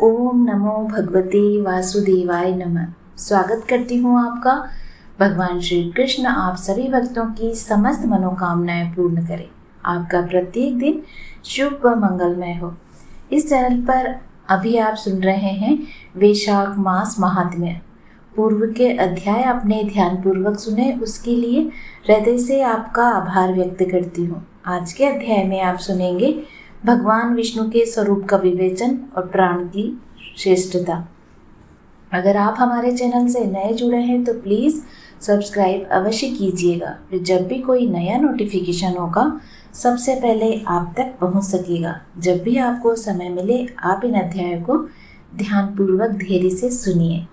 ओम नमो भगवते वासुदेवाय नमः। स्वागत करती हूँ आपका। भगवान श्री कृष्ण आप सभी भक्तों की समस्त मनोकामनाएं पूर्ण करें, आपका प्रत्येक दिन शुभ व मंगलमय हो। इस चैनल पर अभी आप सुन रहे हैं वैशाख मास महात्म्य। पूर्व के अध्याय अपने ध्यान पूर्वक सुने, उसके लिए हृदय से आपका आभार व्यक्त करती हूँ। आज के अध्याय में आप सुनेंगे भगवान विष्णु के स्वरूप का विवेचन और प्राण की श्रेष्ठता। अगर आप हमारे चैनल से नए जुड़े हैं तो प्लीज़ सब्सक्राइब अवश्य कीजिएगा, फिर जब भी कोई नया नोटिफिकेशन होगा सबसे पहले आप तक पहुंच सकेगा। जब भी आपको समय मिले आप इन अध्यायों को ध्यानपूर्वक धैर्य से सुनिए।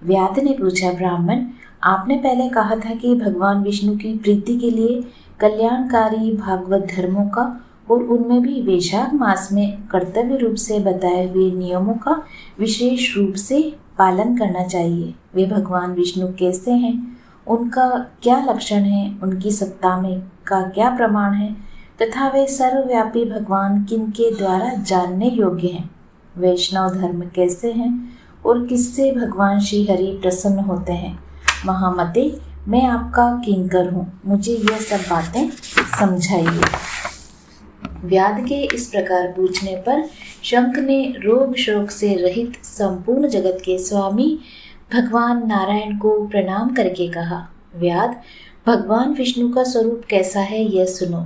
व्याध ने पूछा, ब्राह्मण, आपने पहले कहा था कि भगवान विष्णु की प्रीति के लिए कल्याणकारी भागवत धर्मों का और उनमें भी वैशाख मास में कर्तव्य रूप से बताए हुए नियमों का विशेष रूप से पालन करना चाहिए। वे भगवान विष्णु कैसे हैं, उनका क्या लक्षण है, उनकी सत्ता में का क्या प्रमाण है तथा वे सर्वव्यापी भगवान किनके द्वारा जानने योग्य हैं। वैष्णव धर्म कैसे हैं और किससे भगवान श्री हरि प्रसन्न होते हैं। महामते, मैं आपका किंकर हूँ, मुझे यह सब बातें समझाइए। व्याध के इस प्रकार पूछने पर शंख ने रोग शोक से रहित संपूर्ण जगत के स्वामी भगवान नारायण को प्रणाम करके कहा, व्याध, भगवान विष्णु का स्वरूप कैसा है यह सुनो।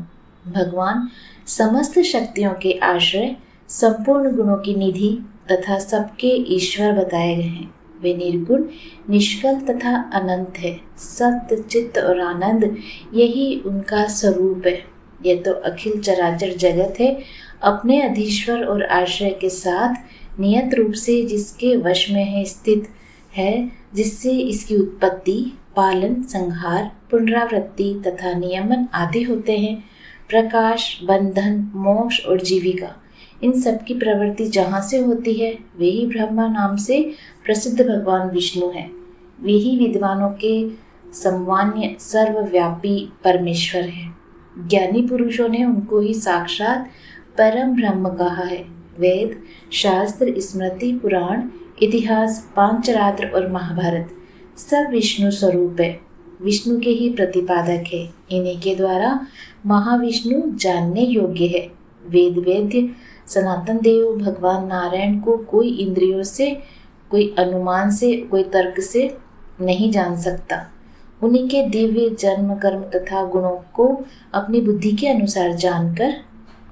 भगवान समस्त शक्तियों के आश्रय, संपूर्ण गुणों की निधि तथा सबके ईश्वर बताए गए हैं। वे निर्गुण, निष्कल तथा अनंत है। सत्य, चित्त और आनंद यही उनका स्वरूप है। यह तो अखिल चराचर जगत है, अपने अधीश्वर और आश्रय के साथ नियत रूप से जिसके वश में है स्थित है, जिससे इसकी उत्पत्ति, पालन, संहार, पुनरावृत्ति तथा नियमन आदि होते हैं। प्रकाश, बंधन, मोक्ष और जीविका, इन सब की प्रवृत्ति जहाँ से होती है वे ही ब्रह्मा नाम से प्रसिद्ध भगवान विष्णु हैं। वे ही विद्वानों के सम्मान्य सर्वव्यापी परमेश्वर हैं। ज्ञानी पुरुषों ने उनको ही साक्षात परम ब्रह्म कहा है। वेद, शास्त्र, स्मृति, पुराण, इतिहास, पांचरात्र और महाभारत सब विष्णु स्वरूप है, विष्णु के ही प्रतिपादक है। इन्हीं के द्वारा महाविष्णु जानने योग्य है। वेद वेद्य सनातन देव भगवान नारायण को कोई इंद्रियों से, कोई अनुमान से, कोई तर्क से नहीं जान सकता। उन्हीं के दिव्य जन्म, कर्म तथा गुणों को अपनी बुद्धि के अनुसार जानकर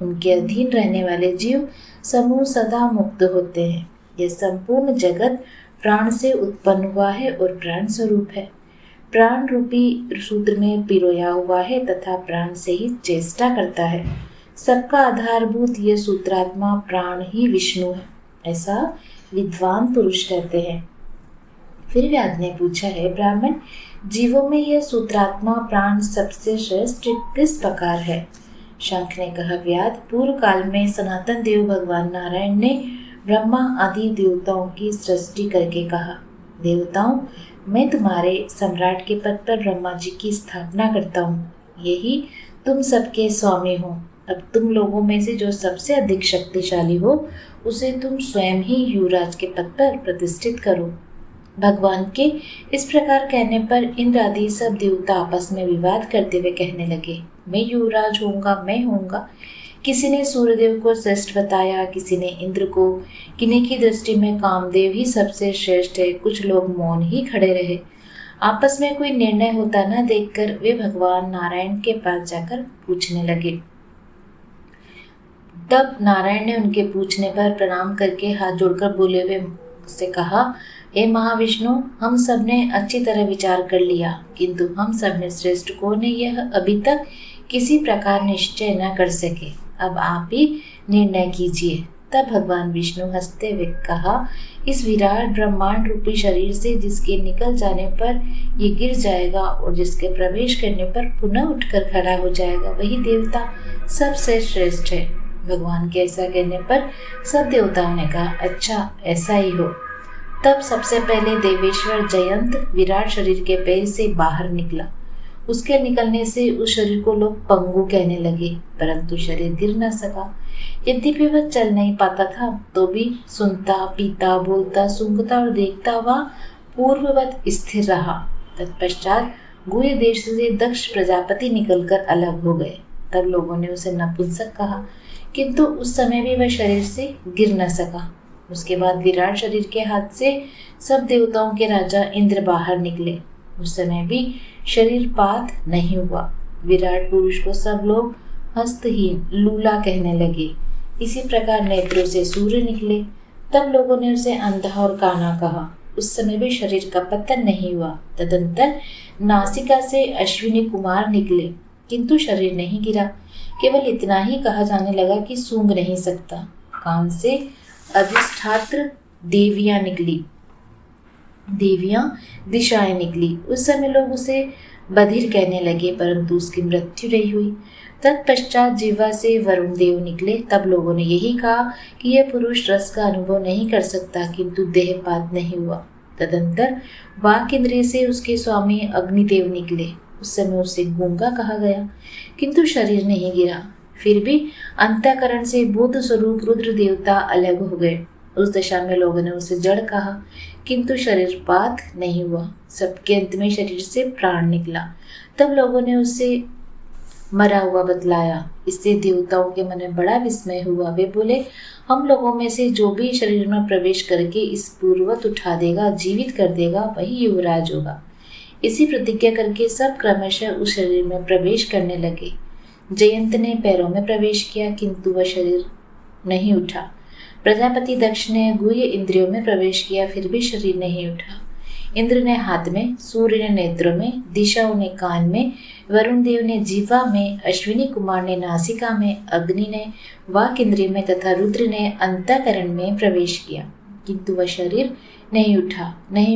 उनके अधीन रहने वाले जीव समूह सदा मुक्त होते हैं। यह संपूर्ण जगत प्राण से उत्पन्न हुआ है और प्राण स्वरूप है। प्राण रूपी सूत्र में पिरोया हुआ है तथा प्राण से ही चेष्टा करता है। सबका आधारभूत यह सूत्रात्मा प्राण ही विष्णु है, ऐसा विद्वान पुरुष कहते हैं। फिर व्याध ने पूछा, है ब्राह्मण, जीवों में यह सूत्रात्मा प्राण सबसे श्रेष्ठ किस प्रकार है। शंख ने कहा, व्याध, पूर्व काल में सनातन देव भगवान नारायण ने ब्रह्मा आदि देवताओं की सृष्टि करके कहा, देवताओं, मैं तुम्हारे सम्राट के पद पर ब्रह्मा जी की स्थापना करता हूँ। यही तुम सबके स्वामी हो। अब तुम लोगों में से जो सबसे अधिक शक्तिशाली हो उसे तुम स्वयं ही युवराज के पद पर प्रतिष्ठित करो। भगवान के इस प्रकार कहने पर इंद्र आदि सब देवता आपस में विवाद करते हुए कहने लगे, मैं युवराज होऊंगा, मैं होऊंगा। किसी ने सूर्यदेव को श्रेष्ठ बताया, किसी ने इंद्र को, किन्हीं की दृष्टि में कामदेव ही सबसे श्रेष्ठ है। कुछ लोग मौन ही खड़े रहे। आपस में कोई निर्णय होता न देखकर वे भगवान नारायण के पास जाकर पूछने लगे। तब नारायण ने उनके पूछने पर प्रणाम करके हाथ जोड़कर बोले हुए से कहा, हे महाविष्णु, हम सब ने अच्छी तरह विचार कर लिया, किंतु हम सब में श्रेष्ठ कौन है यह अभी तक किसी प्रकार निश्चय न कर सके। अब आप ही निर्णय कीजिए। तब भगवान विष्णु हंसते हुए कहा, इस विराट ब्रह्मांड रूपी शरीर से जिसके निकल जाने पर ये गिर जाएगा और जिसके प्रवेश करने पर पुनः उठकर खड़ा हो जाएगा, वही देवता सबसे श्रेष्ठ है। भगवान के ऐसा कहने पर सब देवताओं ने कहा, अच्छा ऐसा ही हो। तब सबसे पहले देवेश्वर जयंत विराट शरीर के पैर से बाहर निकला। उसके निकलने से उस शरीर को लोग पंगु कहने लगे, परंतु शरीर गिर न सका। यद्यपि वह चल नहीं पाता था तो भी सुनता, पीता, बोलता, सूंघता और देखता हुआ पूर्ववत स्थिर रहा। तत्पश्चात गुह्य देश से दक्ष प्रजापति निकलकर अलग हो गए। तब लोगों ने उसे नपुंसक कहा, किंतु उस समय भी वह शरीर से गिर न सका। उसके बाद विराट शरीर के हाथ से सब देवताओं के राजा इंद्र बाहर निकले। उस समय भी शरीर पात नहीं हुआ। विराट पुरुष को सब लोग हस्तहीन, लूला कहने लगे। इसी प्रकार नेत्रों से सूर्य निकले। तब लोगों ने उसे अंधा और काना कहा। उस समय भी शरीर का पतन नहीं हुआ। तदंतर नासिका से अश्विनी कुमार निकले, किंतु शरीर नहीं गिरा। केवल इतना ही कहा जाने लगा कि सूंघ नहीं सकता। कान से अधिष्ठात्र देवियां निकली, देवियां दिशाएं निकली। उस समय लोग उसे बधिर कहने लगे, परंतु उसकी मृत्यु नहीं हुई। तत्पश्चात जिह्वा से वरुण देव निकले। तब लोगों ने यही कहा कि यह पुरुष रस का अनुभव नहीं कर सकता, किंतु देहपात नहीं हुआ। तदंतर वाक इंद्रिय से उसके स्वामी अग्निदेव निकले। उस समय उसे गूंगा कहा गया, किंतु शरीर नहीं गिरा। फिर भी अंतःकरण से बुद्ध स्वरूप रुद्र देवता अलग हो गए। उस दशा में लोगों ने उसे जड़ कहा, किंतु शरीरपात नहीं हुआ। सबके अंत में शरीर से प्राण निकला। तब लोगों ने उसे मरा हुआ बतलाया। इससे देवताओं के मन में बड़ा विस्मय हुआ। वे बोले, हम लोगों में से जो भी शरीर में प्रवेश करके इस पूर्वत उठा देगा, जीवित कर देगा, वही युवराज होगा। इसी प्रतिज्ञा करके सब क्रमशः उस शरीर में प्रवेश करने लगे। जयंत ने पैरों में प्रवेश किया, किंतु वह शरीर नहीं उठा। प्रजापति दक्ष ने गुह्य इंद्रियों में प्रवेश किया, फिर भी शरीर नहीं उठा। इंद्र ने हाथ में, सूर्य ने नेत्रों में, दिशाओं ने कान में, वरुण देव ने जीवा में, अश्विनी कुमार ने नासिका में, अग्नि ने वाक इंद्रिय में तथा रुद्र ने अंतःकरण में प्रवेश किया, किंतु वह शरीर नहीं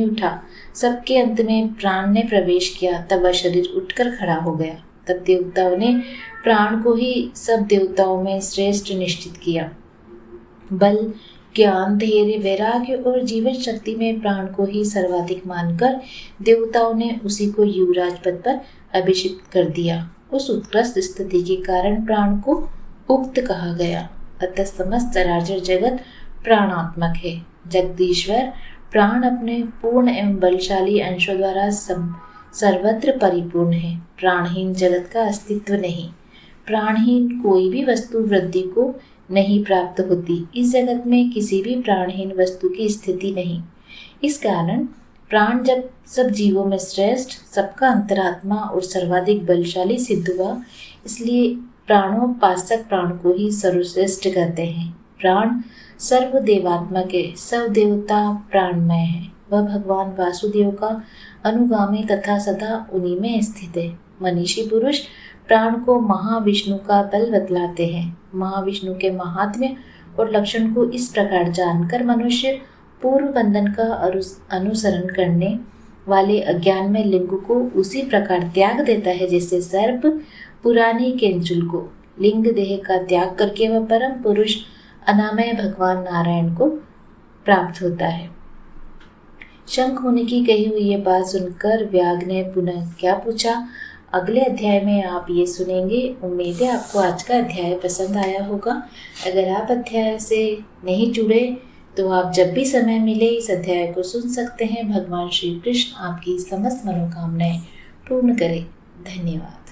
उठा। सबके अंत में प्राण ने प्रवेश किया। तब वह शरीर उठकर खड़ा हो गया। तब देवताओं ने प्राण को ही सब देवताओं में श्रेष्ठ निश्चित किया। बल, ज्ञान, धैर्य, वैराग्य और जीवन शक्ति में प्राण को ही सर्वाधिक मानकर देवताओं ने उसी को युवराज पद पर अभिषिक्त कर दिया। उस उत्कृष्ट स्थिति के कारण प्राण को उक्त कहा गया। अतः समस्त चराचर जगत प्राणात्मक है। जगदीश्वर प्राण अपने पूर्ण एवं बलशाली अंशों द्वारा सर्वत्र परिपूर्ण है। प्राणहीन जगत का अस्तित्व नहीं। प्राणहीन कोई भी वस्तु वृद्धि को नहीं प्राप्त होती। इस जगत में किसी भी प्राणहीन वस्तु की स्थिति नहीं। इस कारण प्राण जब सब जीवों में श्रेष्ठ, सबका अंतरात्मा और सर्वाधिक बलशाली सिद्ध हुआ, इसलिए प्राणोपासक प्राण को ही सर्वश्रेष्ठ कहते हैं। प्राण सर्वदेवात्मक है, सब देवता प्राणमय है। वह भगवान वासुदेव का अनुगामी तथा सदा उन्हीं में स्थित है। मनीषी पुरुष प्राण को महाविष्णु का बल बतलाते हैं। महाविष्णु के महात्म्य और लक्षण को इस प्रकार जानकर मनुष्य पूर्व बंधन का अनुसरण करने वाले अज्ञान में लिंग को उसी प्रकार त्याग देता है जैसे सर्प पुरानी केंचुल को। लिंग देह का त्याग करके वह परम पुरुष अनामय भगवान नारायण को प्राप्त होता है। शंख मुनि की कही हुई ये बात सुनकर व्याग ने पुनः क्या पूछा, अगले अध्याय में आप ये सुनेंगे। उम्मीद है आपको आज का अध्याय पसंद आया होगा। अगर आप अध्याय से नहीं जुड़े तो आप जब भी समय मिले इस अध्याय को सुन सकते हैं। भगवान श्री कृष्ण आपकी समस्त मनोकामनाएं पूर्ण करें। धन्यवाद।